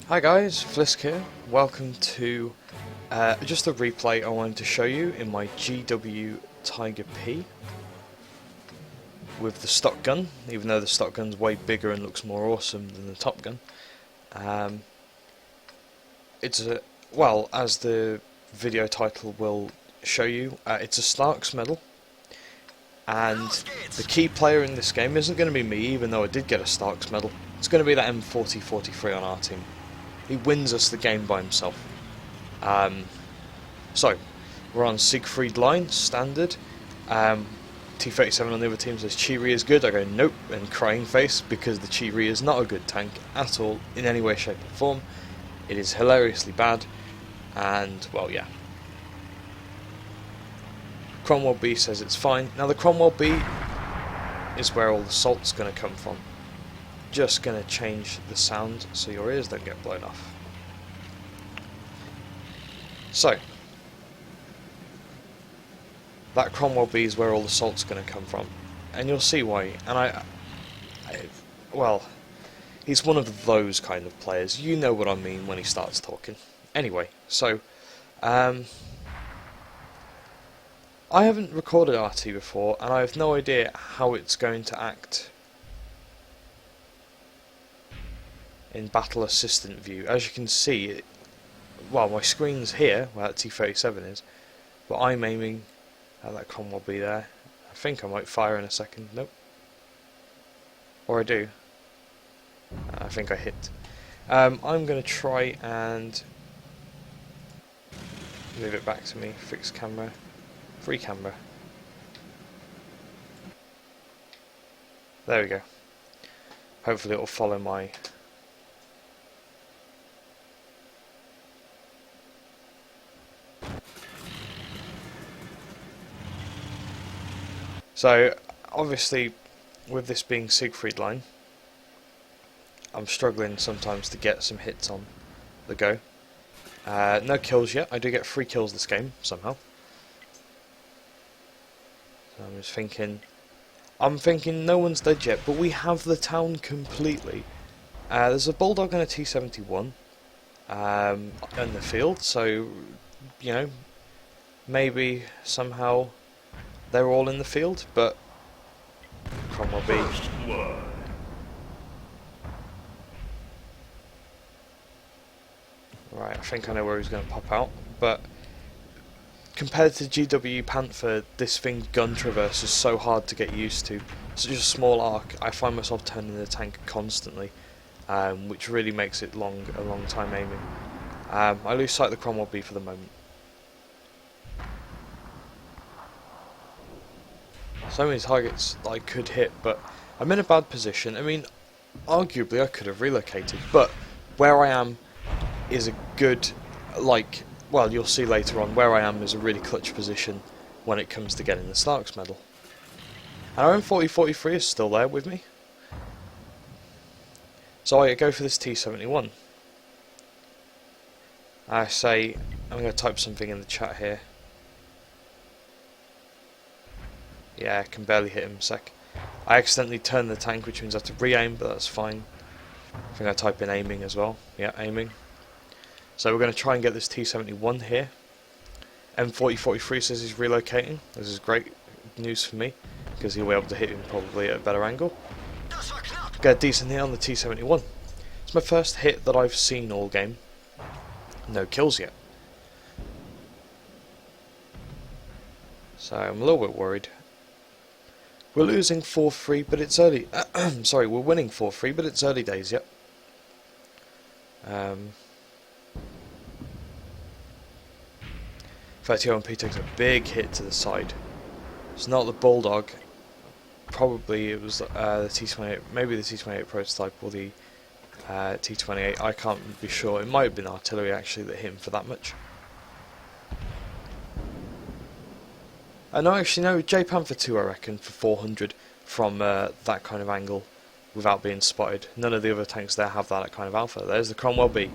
Hi guys, Flisk here. Welcome to just a replay I wanted to show you in my GW Tiger P with the stock gun, even though the stock gun's way bigger and looks more awesome than the top gun. It's a, well, as the video title will show you, it's a Starks medal, and the key player in this game isn't going to be me, even though I did get a Starks medal. It's going to be that M4043 on our team. He wins us the game by himself. So, we're on Siegfried line, standard. T37 on the other team says Chiri is good. I go nope, and crying face, because the Chiri is not a good tank at all, in any way, shape or form. It is hilariously bad, and, well, yeah. Cromwell B says it's fine. Now the Cromwell B is where all the salt's going to come from. Just going to change the sound so your ears don't get blown off. So, that Cromwell B is where all the salt's going to come from, and you'll see why. And well, he's one of those kind of players. You know what I mean when he starts talking. Anyway, so I haven't recorded RT before, and I have no idea how it's going to act in battle assistant view. As you can see, well, my screen's here, where that T37 is, but I'm aiming at that Cromwell B there. I think I might fire in a second. Nope. Or I do. I think I hit. I'm going to try and move it back to me. Fix camera. Free camera. There we go. Hopefully it'll follow my... So, obviously, with this being Siegfried line, I'm struggling sometimes to get some hits on the go. No kills yet. I do get 3 kills this game, somehow. So I'm thinking no one's dead yet, but we have the town completely. There's a Bulldog and a T71 in the field, so, you know, maybe somehow they're all in the field, but Cromwell B. Right, I think I know where he's going to pop out, but compared to GW Panther, this thing's gun traverse is so hard to get used to. Such a small arc, I find myself turning the tank constantly, which really makes it a long time aiming. I lose sight of the Cromwell B for the moment. So many targets that I could hit, but I'm in a bad position. I mean, arguably I could have relocated, but where I am is a good, like, well, you'll see later on, where I am is a really clutch position when it comes to getting the Starks medal. And our M4043 is still there with me. So I go for this T71. I say, I'm going to type something in the chat here. Yeah, I can barely hit him a sec. I accidentally turned the tank, which means I have to re-aim, but that's fine. I think I type in aiming as well. Yeah, aiming. So we're going to try and get this T71 here. M4043 says he's relocating. This is great news for me, because he'll be able to hit him probably at a better angle. Get a decent hit on the T71. It's my first hit that I've seen all game. No kills yet. So I'm a little bit worried. We're losing 4-3, but it's early. Sorry, we're winning 4-3, but it's early days yet. 30 OMP takes a big hit to the side. It's not the Bulldog. Probably it was the T28, maybe the T28 prototype or the T28. I can't be sure. It might have been artillery actually that hit him for that much. No, actually no, J Panther 2 I reckon for 400 from that kind of angle without being spotted. None of the other tanks there have that kind of alpha. There's the Cromwell B.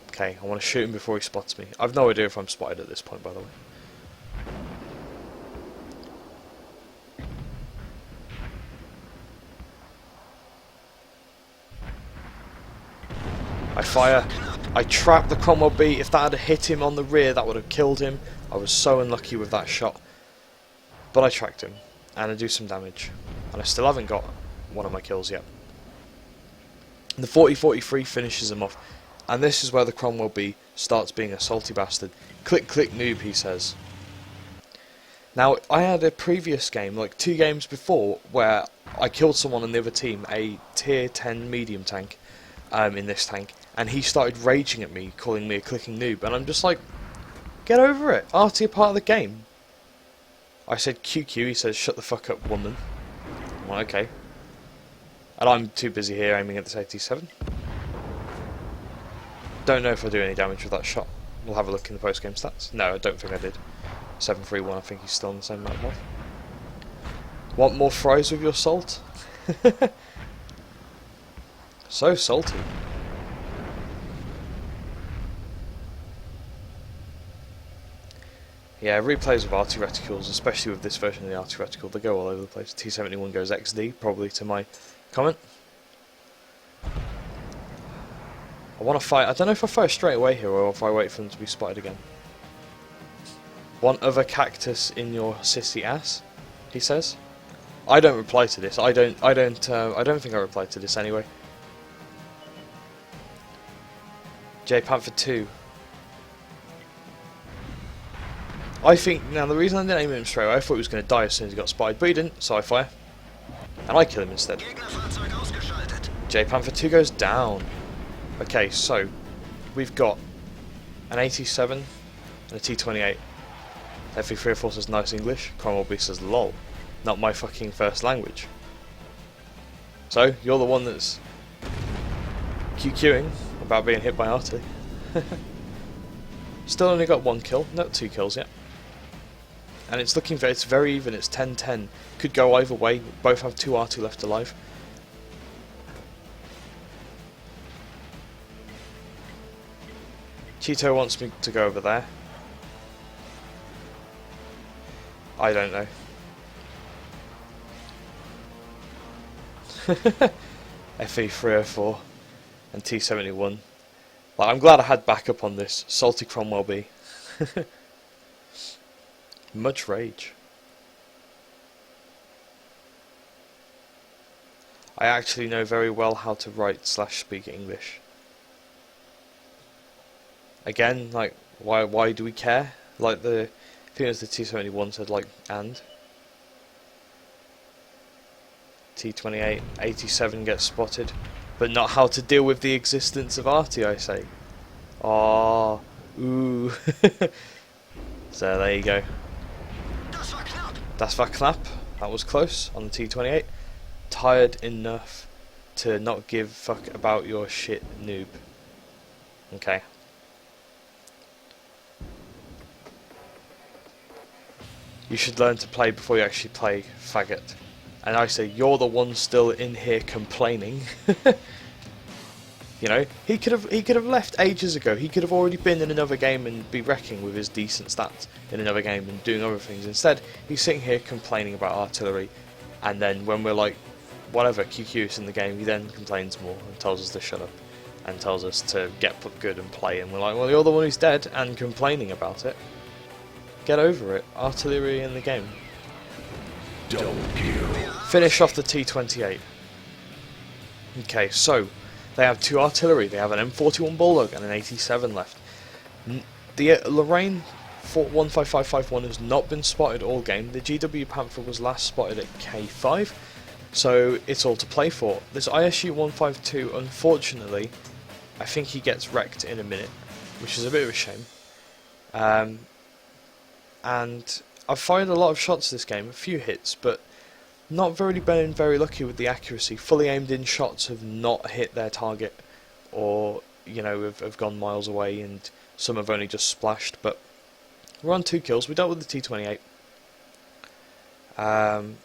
Okay, I want to shoot him before he spots me. I've no idea if I'm spotted at this point, by the way. I I fire. I trap the Cromwell B. If that had hit him on the rear, that would have killed him. I was so unlucky with that shot. But I tracked him, and I do some damage. And I still haven't got one of my kills yet. And the 40-43 finishes him off. And this is where the Cromwell B starts being a salty bastard. Click, click, noob, he says. Now, I had a previous game, like 2 games before, where I killed someone on the other team, a tier 10 medium tank, in this tank, and he started raging at me, calling me a clicking noob, and I'm just like, get over it, RT are part of the game. I said QQ, he says, shut the fuck up, woman. I'm like, okay. And I'm too busy here aiming at this 87. Don't know if I do any damage with that shot. We'll have a look in the post-game stats. No, I don't think I did. 731, I think he's still on the same amount of health. Want more fries with your salt? So salty. Yeah, replays of RT reticules, especially with this version of the RT reticle, they go all over the place. T71 goes XD, probably to my comment. I want to fight. I don't know if I fire straight away here or if I wait for them to be spotted again. Want other cactus in your sissy ass? He says. I don't reply to this. I don't think I replied to this anyway. J Panther 2. I think now the reason I didn't aim at him straight away, I thought he was going to die as soon as he got spotted, but he didn't. So I fire, and I kill him instead. J Panther 2 goes down. Okay, so we've got an 87 and a T28. FE304 says nice English. Cromwell B says lol. Not my fucking first language. So, you're the one that's QQing about being hit by artillery. Still only got 1 kill, not 2 kills yet. And it's looking very, it's very even, it's 10-10. Could go either way, both have 2 R2 left alive. Cheeto wants me to go over there. I don't know. FE304 and T71. Like, I'm glad I had backup on this. Salty Cromwell B. Much rage. I actually know very well how to write / speak English. Again, like, why do we care? Like I think it was the T71 said, like, and. T28, 87 gets spotted, but not how to deal with the existence of Artie, I say. Oh, ooh. So there you go. Das war knapp. That was close on the T28. Tired enough to not give a fuck about your shit, noob. Okay. You should learn to play before you actually play, faggot. And I say, you're the one still in here complaining. You know, he could have left ages ago. He could have already been in another game and be wrecking with his decent stats in another game and doing other things. Instead, he's sitting here complaining about artillery, and then when we're like, whatever, QQ's in the game, he then complains more and tells us to shut up and tells us to get put good and play. And we're like, well, you're the one who's dead and complaining about it. Get over it. Artillery in the game. Double kill. Finish off the T28. Okay, so they have 2 artillery. They have an M41 Bulldog and an 87 left. The Lorraine 15551 has not been spotted all game. The GW Panther was last spotted at K5, so it's all to play for. This ISU 152, unfortunately, I think he gets wrecked in a minute, which is a bit of a shame. And I've fired a lot of shots this game, a few hits, but not really been very lucky with the accuracy. Fully aimed in shots have not hit their target, or, you know, have gone miles away, and some have only just splashed. But we're on 2 kills. We dealt with the T28. And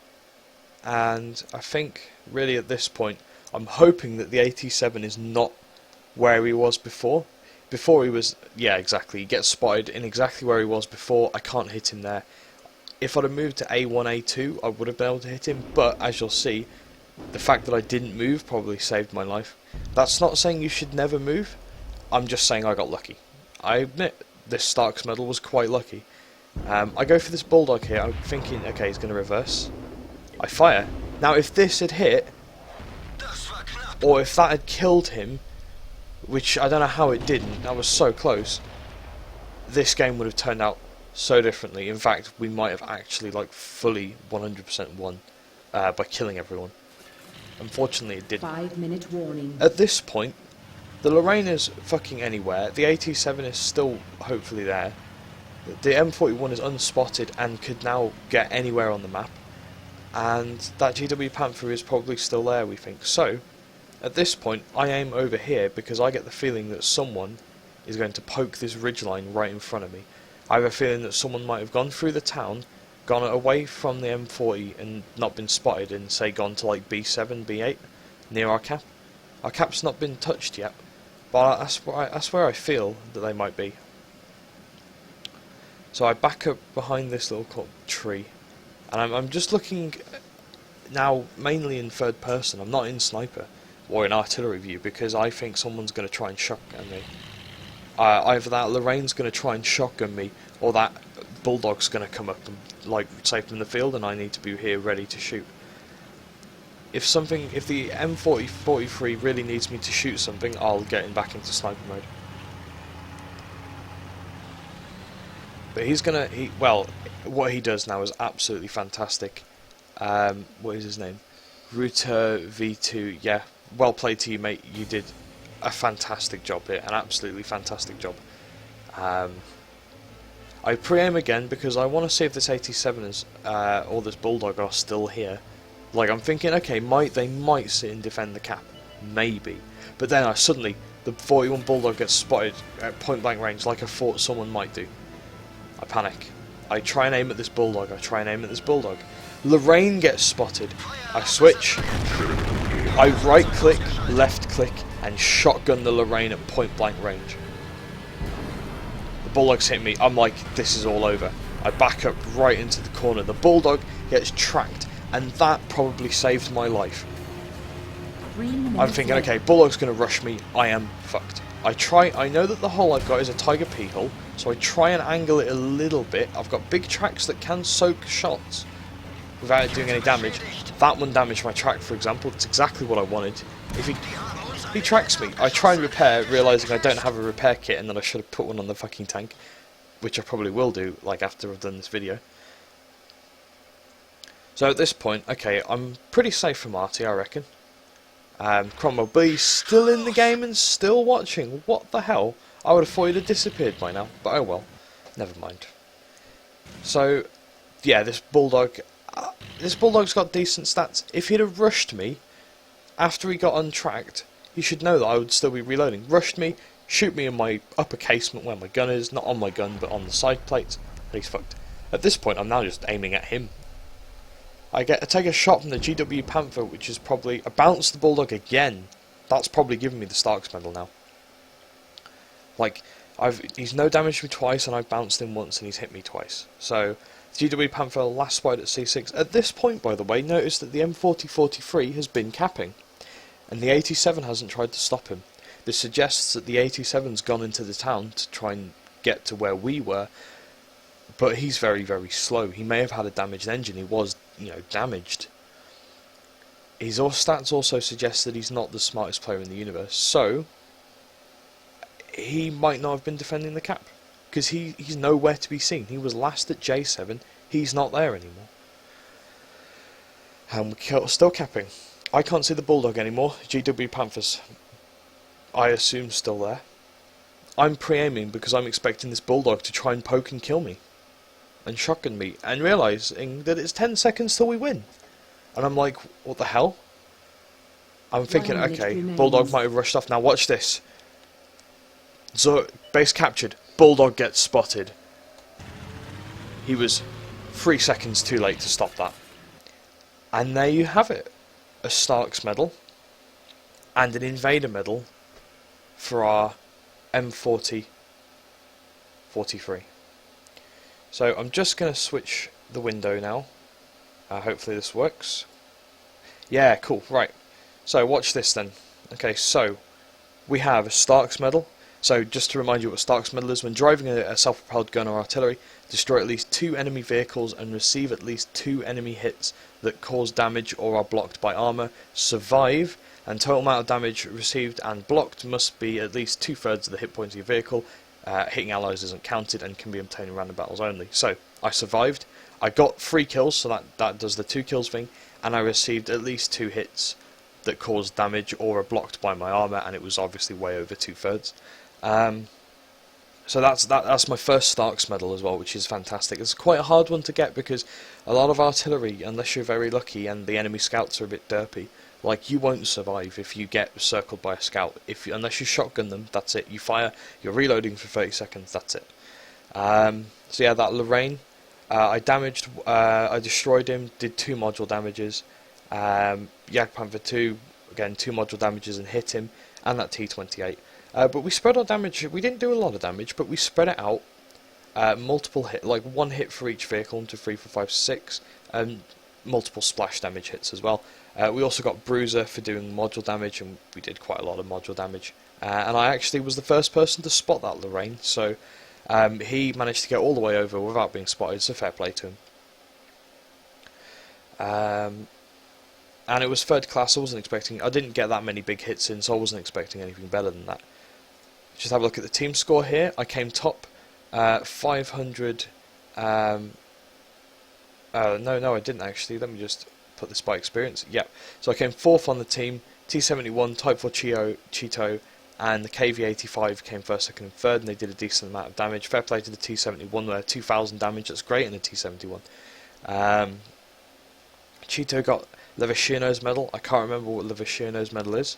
I think, really at this point, I'm hoping that the 87 is not where he was before. Before he was, yeah, exactly, he gets spotted in exactly where he was before. I can't hit him there. If I'd have moved to A1, A2, I would have been able to hit him, but as you'll see, the fact that I didn't move probably saved my life. That's not saying you should never move, I'm just saying I got lucky. I admit this Stark's medal was quite lucky. I go for this Bulldog here, I'm thinking, okay, he's going to reverse. I fire. Now if this had hit, or if that had killed him, which I don't know how it didn't, that was so close, this game would have turned out so differently. In fact, we might have actually like fully 100% won by killing everyone. Unfortunately it didn't. 5-minute warning. At this point, the Lorraine is fucking anywhere, the AT-7 is still hopefully there, the M41 is unspotted and could now get anywhere on the map, and that GW Panther is probably still there, we think. So, at this point, I aim over here because I get the feeling that someone is going to poke this ridgeline right in front of me. I have a feeling that someone might have gone through the town, gone away from the M40 and not been spotted, and say gone to like B7, B8, near our cap. Our cap's not been touched yet, but that's where I feel that they might be. So I back up behind this little tree, and I'm just looking now mainly in third person. I'm not in sniper or in artillery view because I think someone's going to try and shotgun me. Either that Lorraine's going to try and shotgun me, or that Bulldog's going to come up and like safe in the field, and I need to be here ready to shoot. If the M40-43 really needs me to shoot something, I'll get him back into sniper mode. But well, what he does now is absolutely fantastic. What is his name? Router V2, yeah, well played to you, mate. You did a fantastic job here, an absolutely fantastic job. I pre-aim again because I want to see if this 87 is, or this Bulldog are still here. Like, I'm thinking, okay, they might sit and defend the cap, maybe. But then suddenly, the 41 Bulldog gets spotted at point blank range like I thought someone might do. I panic. I try and aim at this Bulldog, Lorraine gets spotted. I switch. I right click, left click, and shotgun the Lorraine at point blank range. The Bulldog's hit me. I'm like, this is all over. I back up right into the corner. The Bulldog gets tracked, and that probably saved my life. I'm thinking, okay, Bulldog's going to rush me. I am fucked. I know that the hole I've got is a Tiger P hole, so I try and angle it a little bit. I've got big tracks that can soak shots without it doing any damage. That one damaged my track, for example. It's exactly what I wanted. If he tracks me, I try and repair, realising I don't have a repair kit and that I should have put one on the fucking tank, which I probably will do, like, after I've done this video. So at this point, okay, I'm pretty safe from Artie, I reckon. Cromwell B still in the game and still watching. What the hell? I would have thought he'd have disappeared by now, but oh well. Never mind. So, yeah, this Bulldog's got decent stats. If he'd have rushed me after he got untracked, he should know that I would still be reloading. Rushed me, shoot me in my upper casement where my gun is, not on my gun but on the side plates, and he's fucked. At this point, I'm now just aiming at him. I take a shot from the GW Panther, which is probably... I bounce the Bulldog again. That's probably given me the Stark's medal now. Like, he's no damaged me twice, and I've bounced him once, and he's hit me twice. So, the GW Panther last spotted at C6. At this point, by the way, notice that the M40-43 has been capping, and the 87 hasn't tried to stop him. This suggests that the 87's gone into the town to try and get to where we were, but he's very, very slow. He may have had a damaged engine. He was, damaged. His stats also suggest that he's not the smartest player in the universe, so he might not have been defending the cap, because he's nowhere to be seen. He was last at J7. He's not there anymore. And we're still capping. I can't see the Bulldog anymore. GW Panthers, I assume, still there. I'm pre-aiming because I'm expecting this Bulldog to try and poke and kill me and shotgun me, and realising that it's 10 seconds till we win. And I'm like, what the hell? I'm thinking, okay, Bulldog might have rushed off. Now watch this. So, base captured. Bulldog gets spotted. He was 3 seconds too late to stop that. And there you have it. A Stark's medal and an Invader medal for our M40-43. So I'm just going to switch the window now. Hopefully this works. Yeah, cool, right. So watch this then. Okay, so we have a Stark's medal, So just to remind you what Stark's Medal is, when driving a self-propelled gun or artillery, destroy at least 2 enemy vehicles and receive at least 2 enemy hits that cause damage or are blocked by armour, survive, and total amount of damage received and blocked must be at least 2/3 of the hit points of your vehicle. Hitting allies isn't counted and can be obtained in random battles only. So, I survived, I got 3 kills, so that does the 2 kills thing, and I received at least 2 hits that caused damage or are blocked by my armour, and it was obviously way over 2/3. So that's my first Stark's Medal as well, which is fantastic. It's quite a hard one to get because a lot of artillery, unless you're very lucky and the enemy scouts are a bit derpy, like you won't survive if you get circled by a scout. Unless you shotgun them, that's it. You fire, you're reloading for 30 seconds, that's it. So yeah, that Lorraine, I destroyed him, did 2 module damages. Jagdpanther 2, again 2 module damages and hit him, and that T-28. But we spread our damage. We didn't do a lot of damage, but we spread it out. Multiple hit, like 1 hit for each vehicle, 1, 2, 3, 4, 5, 6, and multiple splash damage hits as well. We also got Bruiser for doing module damage, and we did quite a lot of module damage. And I actually was the first person to spot that Lorraine, so he managed to get all the way over without being spotted, so fair play to him. And it was 3rd class. I didn't get that many big hits in, so I wasn't expecting anything better than that. Just have a look at the team score here. I came top, 500. No, I didn't actually. Let me just put this by experience. Yep. So I came 4th on the team. T-71, Type 4 Cheeto, and the KV-85 came 1st, 2nd, and 3rd, and they did a decent amount of damage. Fair play to the T-71, there 2,000 damage. That's great in the T-71. Cheeto got Levashirno's medal. I can't remember what Levashirno's medal is,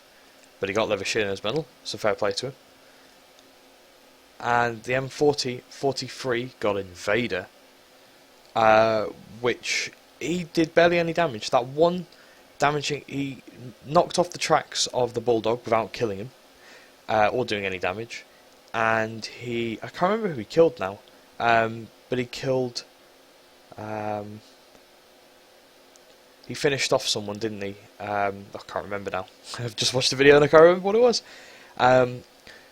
but he got Levashirno's medal, so fair play to him. And the M40-43 got Invader, which he did barely any damage. That one damaging, he knocked off the tracks of the Bulldog without killing him, or doing any damage. And I can't remember who he killed now, but he killed, he finished off someone, didn't he? I can't remember now. I've just watched the video and I can't remember what it was.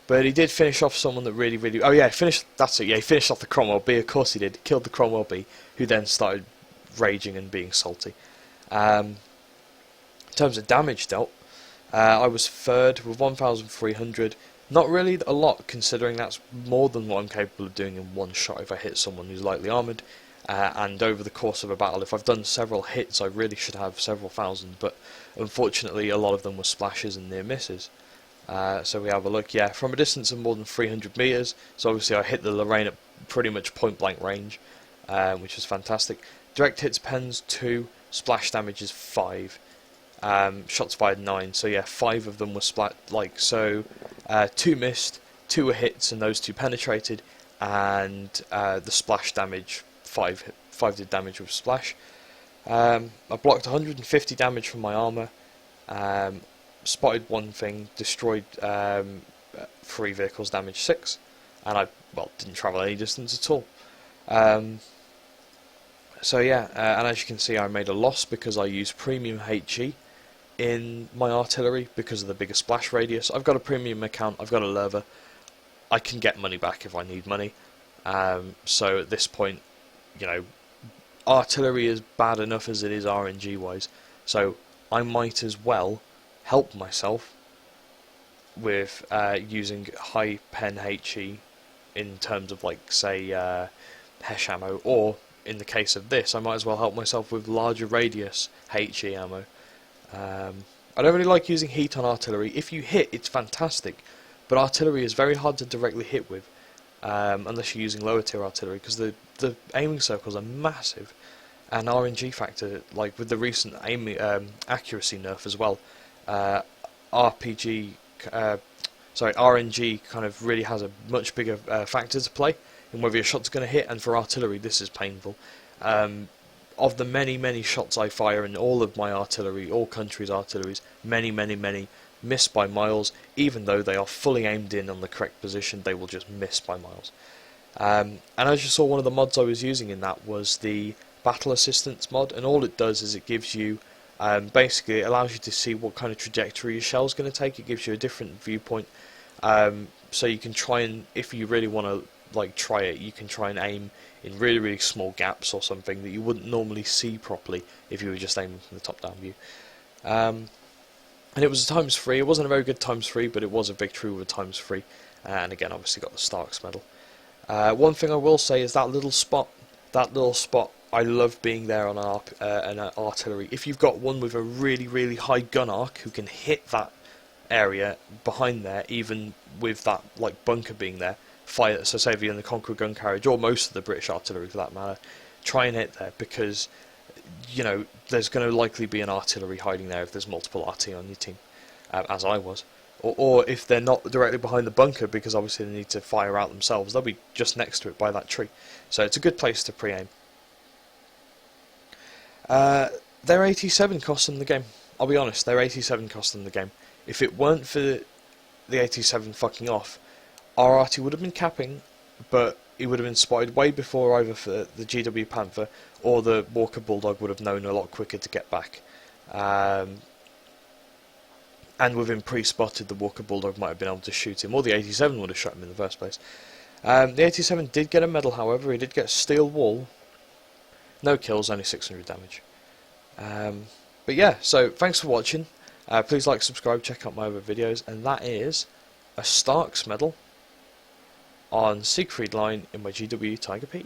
But he did finish off someone that really... Oh yeah, that's it, yeah, he finished off the Cromwell B, of course he did. Killed the Cromwell B, who then started raging and being salty. In terms of damage dealt, I was 3rd with 1,300. Not really a lot, considering that's more than what I'm capable of doing in one shot if I hit someone who's lightly armoured. And over the course of a battle, if I've done several hits, I really should have several thousand, but unfortunately a lot of them were splashes and near misses. So we have a look, yeah, from a distance of more than 300 metres, so obviously I hit the Lorraine at pretty much point blank range, which was fantastic. Direct hits pens 2, splash damage is 5, shots fired 9, so yeah, 5 of them were splat, 2 missed, 2 were hits and those 2 penetrated, and the splash damage, 5 did damage with splash. I blocked 150 damage from my armour, spotted 1 thing, destroyed 3 vehicles, damaged 6, and I, didn't travel any distance at all. So yeah, and as you can see I made a loss because I used premium HE in my artillery because of the bigger splash radius. I've got a premium account, I've got a Lerva, I can get money back if I need money. So at this point, artillery is bad enough as it is RNG wise, so I might as well help myself with using high pen HE in terms of say HESH ammo, or in the case of this I might as well help myself with larger radius HE ammo. I don't really like using heat on artillery. If you hit, it's fantastic, but artillery is very hard to directly hit with unless you're using lower tier artillery, because the aiming circles are massive, and RNG factor, with the recent aiming accuracy nerf as well, RNG kind of really has a much bigger factor to play in whether your shot's going to hit, and for artillery this is painful. Of the many shots I fire in all of my artillery, all countries' artilleries, many miss by miles. Even though they are fully aimed in on the correct position, they will just miss by miles. And as you saw, one of the mods I was using in that was the Battle Assistance mod, and all it does is it gives you, basically it allows you to see what kind of trajectory your shell's going to take. It gives you a different viewpoint. so you can try and, if you really want to like try it, you can try and aim in really really small gaps or something that you wouldn't normally see properly if you were just aiming from the top down view. And it was a times 3. It wasn't a very good times 3, but it was a victory with a times 3. And again, obviously got the Starks medal. One thing I will say is that little spot. I love being there on an artillery. If you've got one with a really really high gun arc who can hit that area behind there, even with that like bunker being there, fire. So say if you're in the Conqueror gun carriage, or most of the British artillery for that matter, try and hit there, because you know there's going to likely be an artillery hiding there if there's multiple RT on your team, as I was. Or if they're not directly behind the bunker, because obviously they need to fire out themselves, they'll be just next to it by that tree. So it's a good place to pre-aim. Their 87 cost them the game. I'll be honest, their 87 cost them the game. If it weren't for the 87 fucking off, our RT would have been capping, but he would have been spotted way before either for the GW Panther or the Walker Bulldog would have known a lot quicker to get back. And with him pre-spotted, the Walker Bulldog might have been able to shoot him, or the 87 would have shot him in the first place. The 87 did get a medal, however. He did get Steel Wall. No kills, only 600 damage. But yeah, so thanks for watching. Please like, subscribe, check out my other videos, and that is a Starks medal on Siegfried line in my GW Tiger P.